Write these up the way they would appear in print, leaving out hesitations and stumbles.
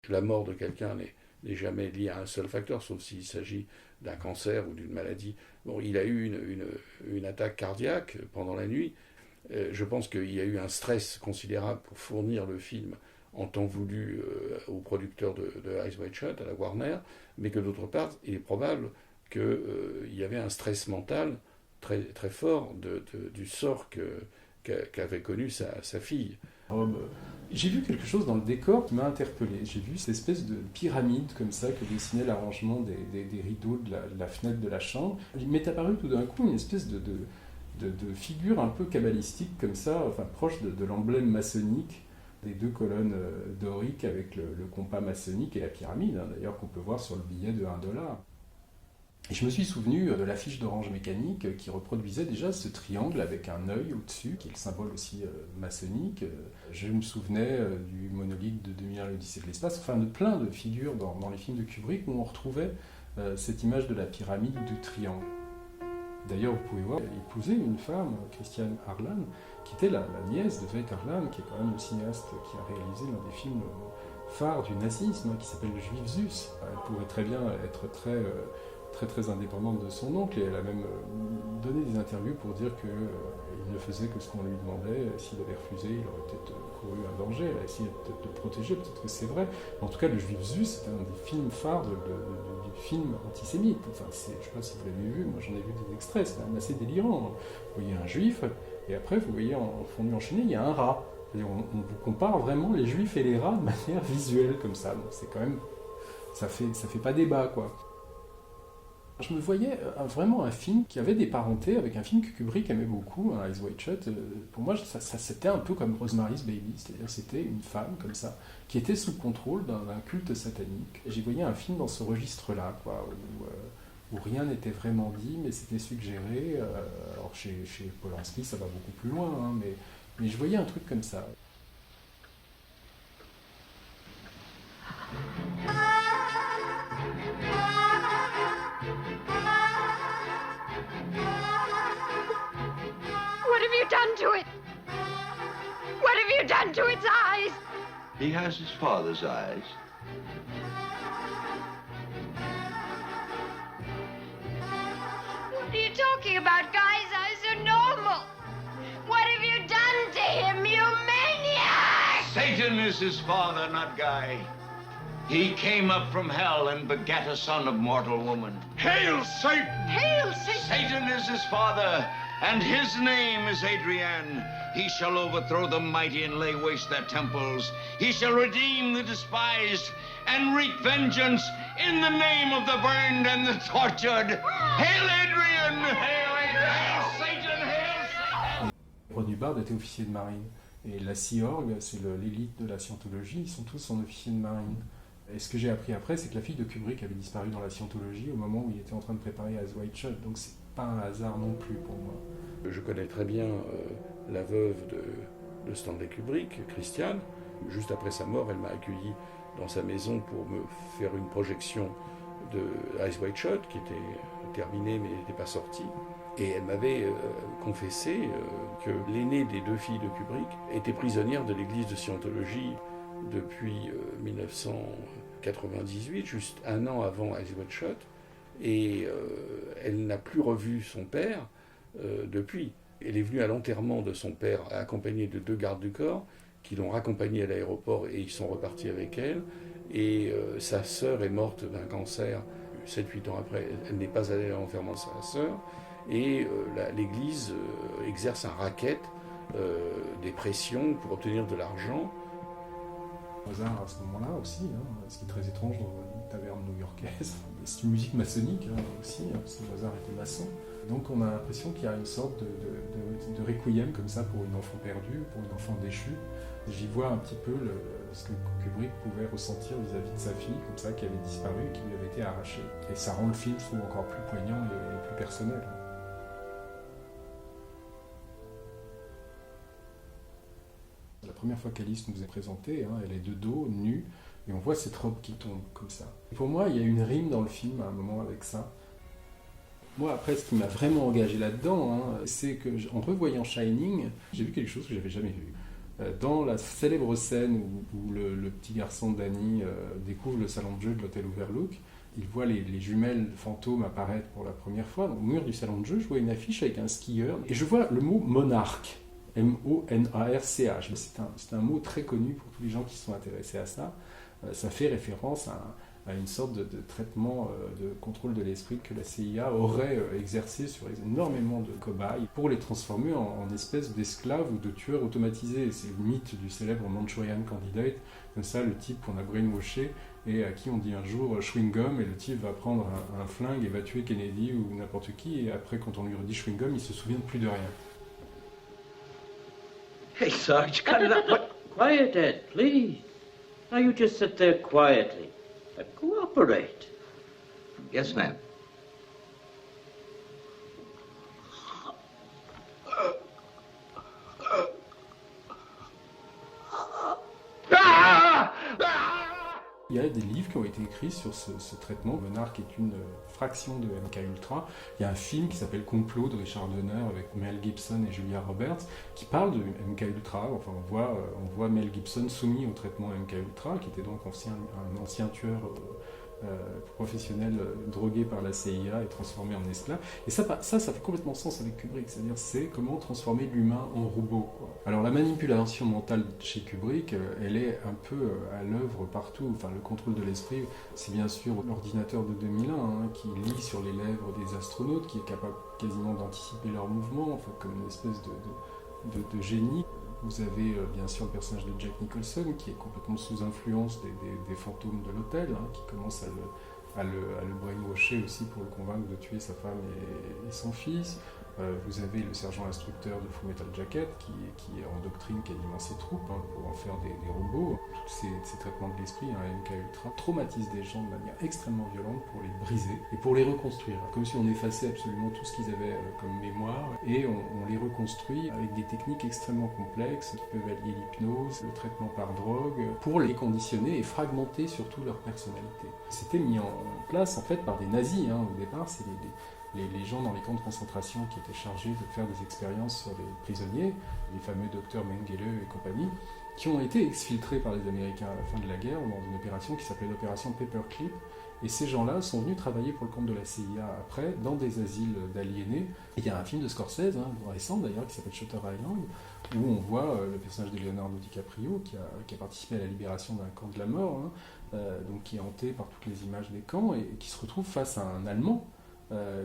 la mort de quelqu'un n'est jamais liée à un seul facteur, sauf s'il s'agit d'un cancer ou d'une maladie. Bon, il a eu une attaque cardiaque pendant la nuit. Je pense qu'il y a eu un stress considérable pour fournir le film en temps voulu aux producteurs de Eyes Wide Shut, à la Warner, mais que d'autre part, il est probable qu'il y avait un stress mental très, très fort du sort qu'avait connu sa fille. J'ai vu quelque chose dans le décor qui m'a interpellé. J'ai vu cette espèce de pyramide comme ça que dessinait l'arrangement des rideaux de la fenêtre de la chambre. Il m'est apparu tout d'un coup une espèce de figure un peu kabbalistique comme ça, enfin proche de l'emblème maçonnique des deux colonnes doriques avec le compas maçonnique et la pyramide, hein, d'ailleurs qu'on peut voir sur le billet de $1. Et je me suis souvenu de l'affiche d'Orange Mécanique qui reproduisait déjà ce triangle avec un œil au-dessus, qui est le symbole aussi maçonnique. Je me souvenais du monolithe de 2001, l'Odyssée de l'espace, enfin de plein de figures dans les films de Kubrick où on retrouvait cette image de la pyramide ou du triangle. D'ailleurs, vous pouvez voir, il épousait une femme, Christiane Harlan, qui était la nièce de Veit Harlan, qui est quand même le cinéaste qui a réalisé l'un des films phares du nazisme, qui s'appelle Le Juif Zus. Elle pourrait très bien être très indépendante de son oncle, et elle a même donné des interviews pour dire qu'il ne faisait que ce qu'on lui demandait. S'il avait refusé, il aurait peut-être couru un danger. Elle a essayé peut-être de le protéger, peut-être que c'est vrai. Mais en tout cas, Le Juif Zus, c'est un des films phares du film antisémite. Enfin, je ne sais pas si vous l'avez vu, moi j'en ai vu des extraits, c'est même assez délirant. Vous voyez un juif, et après, vous voyez en fondu enchaîné, il y a un rat. C'est-à-dire, on vous compare vraiment les juifs et les rats de manière visuelle, comme ça. Donc c'est quand même... Ça fait pas débat, quoi. Je me voyais vraiment un film qui avait des parentés avec un film que Kubrick aimait beaucoup, hein, Eyes Wide Shut. Pour moi, ça c'était un peu comme Rosemary's Baby, c'est-à-dire c'était une femme comme ça, qui était sous le contrôle d'un culte satanique. Et j'y voyais un film dans ce registre-là, quoi, où rien n'était vraiment dit, mais c'était suggéré. Alors chez Polanski, ça va beaucoup plus loin, hein, mais je voyais un truc comme ça. What have you done to it? What have you done to its eyes? He has his father's eyes. What are you talking about? Guy's eyes are normal. What have you done to him, you maniac? Satan is his father, not Guy. He came up from hell and begat a son of mortal woman. Hail, Satan! Hail, Satan! Satan is his father, and his name is Adrian. He shall overthrow the mighty and lay waste their temples. He shall redeem the despised and wreak vengeance in the name of the burned and the tortured. Hail, Adrian! Hail, Adrian! Hail, Satan! Hail, Satan! Ron Hubbard était officier de marine. Et la Sea Org, c'est l'élite de la scientologie, ils sont tous en officier de marine. Et ce que j'ai appris après, c'est que la fille de Kubrick avait disparu dans la scientologie au moment où il était en train de préparer Eyes Wide Shut. Donc c'est pas un hasard non plus pour moi. Je connais très bien la veuve de Stanley Kubrick, Christiane. Juste après sa mort, elle m'a accueilli dans sa maison pour me faire une projection de Eyes Wide Shut, qui était terminée mais n'était pas sortie. Et elle m'avait confessé que l'aînée des deux filles de Kubrick était prisonnière de l'église de Scientologie depuis 1998, juste un an avant Eyes Wide Shut, et elle n'a plus revu son père depuis. Elle est venue à l'enterrement de son père accompagnée de 2 gardes du corps qui l'ont raccompagnée à l'aéroport et ils sont repartis avec elle. Et sa sœur est morte d'un cancer 7-8 ans après. Elle n'est pas allée à l'enterrement de sa sœur. Et l'Église exerce un racket, des pressions pour obtenir de l'argent. Mozart à ce moment-là aussi, hein, ce qui est très étrange dans une taverne new-yorkaise. C'est une musique maçonnique hein, aussi, hein, parce que Mozart était maçon. Donc on a l'impression qu'il y a une sorte de requiem comme ça pour une enfant perdue, pour une enfant déchue. J'y vois un petit peu ce que Kubrick pouvait ressentir vis-à-vis de sa fille, comme ça, qui avait disparu, qui lui avait été arrachée. Et ça rend le film, je trouve, encore plus poignant et plus personnel. La première fois qu'Alice nous est présentée, hein, elle est de dos, nue, et on voit cette robe qui tombe comme ça. Et pour moi, il y a une rime dans le film à un moment avec ça. Moi, après, ce qui m'a vraiment engagé là-dedans, hein, c'est qu'en revoyant Shining, j'ai vu quelque chose que j'avais jamais vu. Dans la célèbre scène où le petit garçon Danny découvre le salon de jeu de l'hôtel Overlook, il voit les jumelles fantômes apparaître pour la première fois. Au mur du salon de jeu, je vois une affiche avec un skieur et je vois le mot monarque. M-O-N-A-R-C-H. C'est un mot très connu pour tous les gens qui sont intéressés à ça. Ça fait référence à une sorte de traitement de contrôle de l'esprit que la CIA aurait exercé sur énormément de cobayes pour les transformer en espèces d'esclaves ou de tueurs automatisés. C'est le mythe du célèbre Manchurian Candidate, comme ça le type qu'on a brainwashé et à qui on dit un jour chewing gum et le type va prendre un flingue et va tuer Kennedy ou n'importe qui et après quand on lui redit chewing gum il se souvient de plus de rien. Hey, Sarge, cut it up. Quiet, Ed, please. Now you just sit there quietly and cooperate. Yes, ma'am. Il y a des livres qui ont été écrits sur ce traitement. Monarch est une fraction de MK-Ultra. Il y a un film qui s'appelle Complot de Richard Donner avec Mel Gibson et Julia Roberts qui parle de MK-Ultra. Enfin, on voit Mel Gibson soumis au traitement MK-Ultra, qui était donc un ancien tueur professionnel drogué par la CIA et transformé en esclave. Et ça fait complètement sens avec Kubrick. C'est-à-dire, c'est comment transformer l'humain en robot, quoi. Alors, la manipulation mentale chez Kubrick, elle est un peu à l'œuvre partout. Enfin, le contrôle de l'esprit, c'est bien sûr l'ordinateur de 2001 qui lit sur les lèvres des astronautes, qui est capable quasiment d'anticiper leurs mouvements, enfin, comme une espèce de génie. Vous avez bien sûr le personnage de Jack Nicholson qui est complètement sous influence des fantômes de l'hôtel, qui commence à le brainwasher aussi pour le convaincre de tuer sa femme et son fils. Vous avez le sergent instructeur de Full Metal Jacket qui endoctrine quasiment ses troupes pour en faire des robots. Tous ces traitements de l'esprit, MK-Ultra, traumatisent des gens de manière extrêmement violente pour les briser et pour les reconstruire. Comme si on effaçait absolument tout ce qu'ils avaient comme mémoire et on les reconstruit avec des techniques extrêmement complexes qui peuvent allier l'hypnose, le traitement par drogue, pour les conditionner et fragmenter surtout leur personnalité. C'était mis en place en fait par des nazis. Au départ, c'est les gens dans les camps de concentration qui étaient chargés de faire des expériences sur les prisonniers, les fameux docteurs Mengele et compagnie, qui ont été exfiltrés par les Américains à la fin de la guerre dans une opération qui s'appelait l'opération Paperclip. Et ces gens-là sont venus travailler pour le compte de la CIA après, dans des asiles d'aliénés. Et il y a un film de Scorsese, récent d'ailleurs, qui s'appelle Shutter Island, où on voit le personnage de Leonardo DiCaprio, qui a participé à la libération d'un camp de la mort, donc qui est hanté par toutes les images des camps, et qui se retrouve face à un Allemand,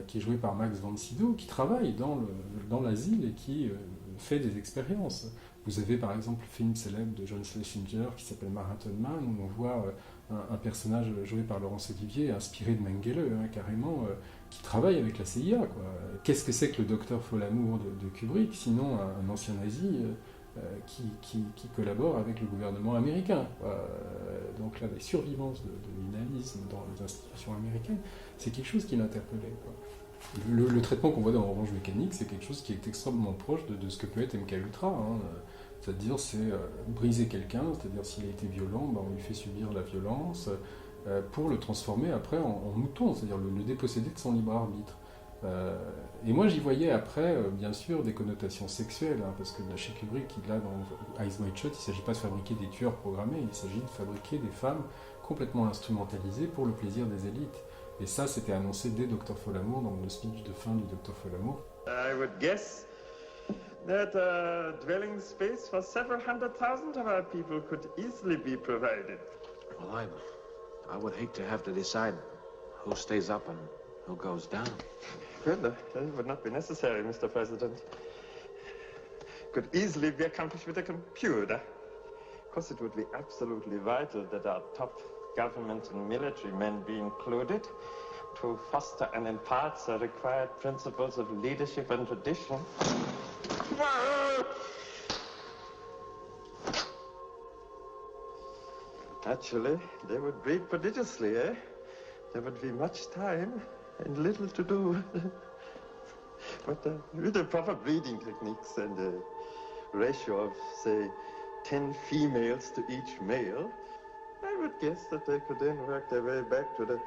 qui est joué par Max von Sydow, qui travaille dans l'asile et qui fait des expériences. Vous avez par exemple le film célèbre de John Schlesinger qui s'appelle Marathon Man, où on voit un personnage joué par Laurence Olivier, inspiré de Mengele, carrément, qui travaille avec la CIA, quoi. Qu'est-ce que c'est que le docteur Folamour de Kubrick, sinon un ancien nazi qui collabore avec le gouvernement américain. Donc là, les survivances de l'humanisme dans les institutions américaines, c'est quelque chose qui l'interpellait, quoi. Le traitement qu'on voit dans Orange Mécanique, c'est quelque chose qui est extrêmement proche de ce que peut être MK-Ultra. C'est-à-dire, c'est briser quelqu'un, c'est-à-dire s'il a été violent, on lui fait subir la violence pour le transformer après en mouton, c'est-à-dire le déposséder de son libre arbitre. Et moi j'y voyais après bien sûr des connotations sexuelles, parce que chez Kubrick, là dans Eyes Wide Shut, il ne s'agit pas de fabriquer des tueurs programmés, il s'agit de fabriquer des femmes complètement instrumentalisées pour le plaisir des élites. Et ça, c'était annoncé dès Dr. Folamour, dans le speech de fin du Dr. Folamour. I would guess that a dwelling space for several 100,000 of our people could easily be provided. Well, I would hate to have to decide who stays up and who goes down. Well, that would not be necessary, Mr. President. Could easily be accomplished with a computer. Of course, it would be absolutely vital that our top government and military men be included to foster and impart the required principles of leadership and tradition. Actually, they would breed prodigiously, eh? There would be much time and little to do. But with the proper breeding techniques and a ratio of, say, 10 females to each male, I would guess that they could then work their way back to the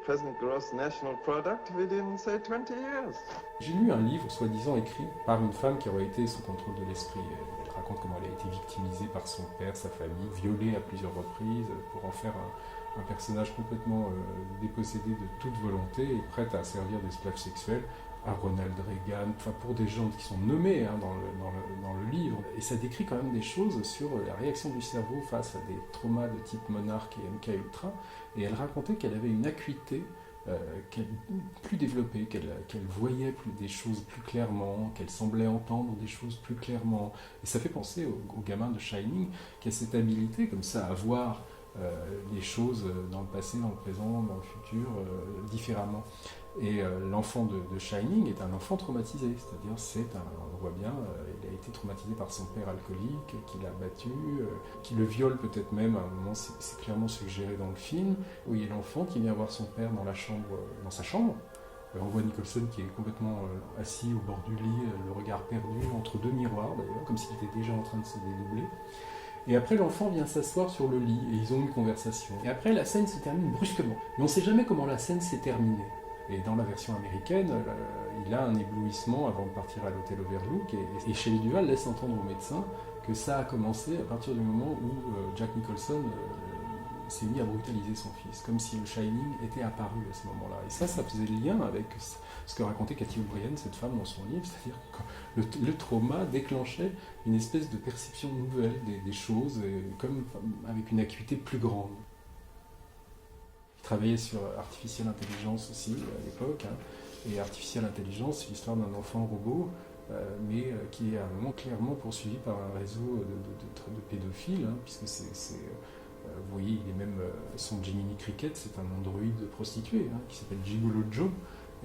present gross national product within, say, 20 years. J'ai lu un livre soi-disant écrit par une femme qui aurait été sous contrôle de l'esprit. Elle raconte comment elle a été victimisée par son père, sa famille, violée à plusieurs reprises, pour en faire un personnage complètement dépossédé de toute volonté et prête à servir d'esclave sexuel à Ronald Reagan, enfin pour des gens qui sont nommés dans le livre. Et ça décrit quand même des choses sur la réaction du cerveau face à des traumas de type Monarch et MK Ultra. Et elle racontait qu'elle avait une acuité plus développée, qu'elle voyait des choses plus clairement, qu'elle semblait entendre des choses plus clairement. Et ça fait penser au gamin de Shining qui a cette habilité comme ça à voir les choses dans le passé, dans le présent, dans le futur, différemment. Et l'enfant de Shining est un enfant traumatisé, c'est-à-dire on voit bien, il a été traumatisé par son père alcoolique, qui l'a battu, qui le viole peut-être même, à un moment c'est clairement suggéré dans le film, où il y a l'enfant qui vient voir son père dans sa chambre. On voit Nicholson qui est complètement assis au bord du lit, le regard perdu, entre deux miroirs d'ailleurs, comme s'il était déjà en train de se dédoubler. Et après, l'enfant vient s'asseoir sur le lit et ils ont une conversation. Et après, la scène se termine brusquement. Mais on ne sait jamais comment la scène s'est terminée. Et dans la version américaine, il a un éblouissement avant de partir à l'hôtel Overlook. Et Shelley Duvall laisse entendre au médecin que ça a commencé à partir du moment où Jack Nicholson s'est mis à brutaliser son fils, comme si le Shining était apparu à ce moment-là. Et ça faisait le lien avec ce que racontait Cathy O'Brien, cette femme, dans son livre, c'est-à-dire que le trauma déclenchait une espèce de perception nouvelle des choses, comme avec une acuité plus grande. Il travaillait sur Artificial Intelligence aussi, à l'époque, et Artificial Intelligence, c'est l'histoire d'un enfant robot, mais qui est à un moment clairement poursuivi par un réseau de pédophiles, puisque vous voyez, il est même son Gemini Cricket, c'est un androïde prostitué qui s'appelle Gigolo Joe.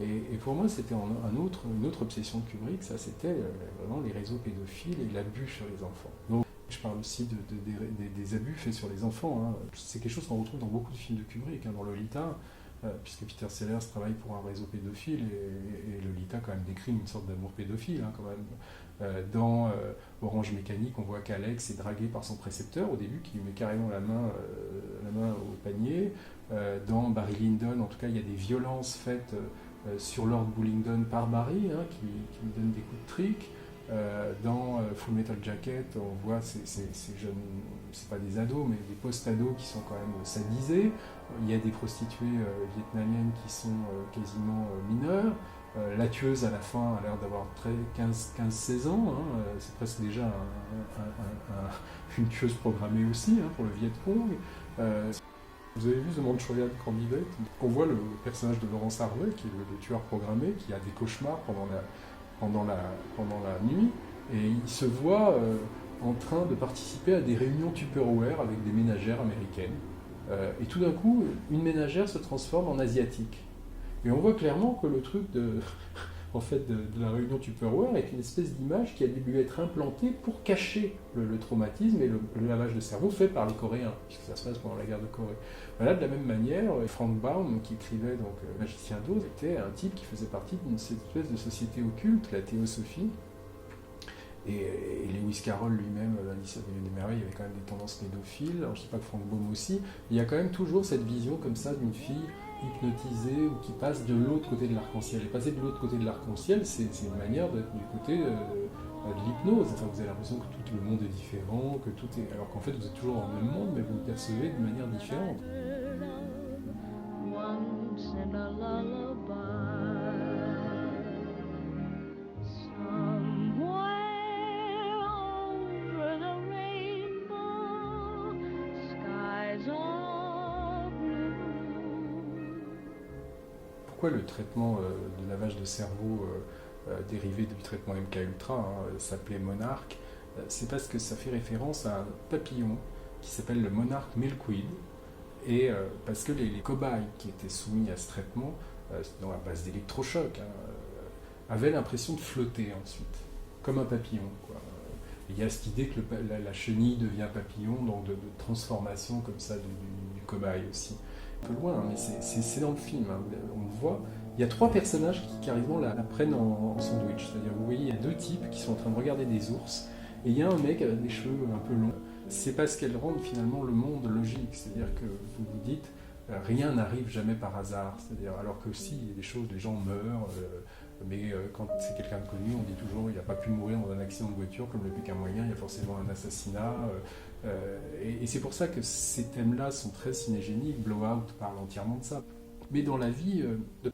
Et pour moi, c'était une autre obsession de Kubrick, ça c'était vraiment les réseaux pédophiles et l'abus sur les enfants. Donc, je parle aussi des abus faits sur les enfants. C'est quelque chose qu'on retrouve dans beaucoup de films de Kubrick, dans Lolita, puisque Peter Sellers travaille pour un réseau pédophile et Lolita quand même décrit une sorte d'amour pédophile quand même. Dans Orange Mécanique, on voit qu'Alex est dragué par son précepteur au début, qui lui met carrément la main au panier. Dans Barry Lyndon, en tout cas, il y a des violences faites sur Lord Bullingdon par Barry, qui lui donne des coups de trick. Dans Full Metal Jacket, on voit ces jeunes, c'est pas des ados, mais des post-ados qui sont quand même sadisés. Il y a des prostituées vietnamiennes qui sont quasiment mineures. La tueuse à la fin a l'air d'avoir 15-16 ans, c'est presque déjà une tueuse programmée aussi pour le Viet Cong. Vous avez vu The Manchurian Candidate? On voit le personnage de Laurence Harvey, qui est le tueur programmé, qui a des cauchemars pendant la nuit, et il se voit en train de participer à des réunions Tupperware avec des ménagères américaines. Et tout d'un coup, une ménagère se transforme en asiatique. Et on voit clairement que le truc de la réunion Tupperware est une espèce d'image qui a dû lui être implantée pour cacher le traumatisme et le lavage de cerveau fait par les Coréens, puisque ça se passe pendant la guerre de Corée. Voilà, de la même manière, Frank Baum, qui écrivait donc Magicien d'Oz, était un type qui faisait partie d'une espèce de société occulte, la théosophie. Et Lewis Carroll lui-même, l'Alice au Pays des Merveilles, il y avait quand même des tendances pédophiles. Alors, je ne sais pas que Frank Baum aussi. Il y a quand même toujours cette vision comme ça d'une fille hypnotisée ou qui passe de l'autre côté de l'arc-en-ciel. Et passer de l'autre côté de l'arc-en-ciel, c'est une manière d'être du côté de l'hypnose. Enfin, vous avez l'impression que tout le monde est différent, que tout est... alors qu'en fait vous êtes toujours dans le même monde, mais vous le percevez de manière différente. Pourquoi le traitement de lavage de cerveau dérivé du traitement MK Ultra s'appelait Monarch? C'est parce que ça fait référence à un papillon qui s'appelle le Monarch Milkweed, et parce que les cobayes qui étaient soumis à ce traitement, dans la base d'électrochocs, avaient l'impression de flotter ensuite, comme un papillon, quoi. Il y a cette idée que la chenille devient papillon, donc de transformation comme ça du cobaye aussi. Un peu loin, mais c'est dans le film, on le voit. Il y a 3 personnages qui carrément la prennent en sandwich. C'est-à-dire, vous voyez, il y a 2 types qui sont en train de regarder des ours, et il y a un mec avec des cheveux un peu longs. C'est parce qu'elles rendent finalement le monde logique. C'est-à-dire que vous vous dites, rien n'arrive jamais par hasard. C'est-à-dire, alors que si, il y a des choses, les gens meurent, Mais quand c'est quelqu'un de connu, on dit toujours il n'a pas pu mourir dans un accident de voiture comme le Pékin moyen, il y a forcément un assassinat. Et c'est pour ça que ces thèmes-là sont très cinégéniques. Blowout parle entièrement de ça. Mais dans la vie de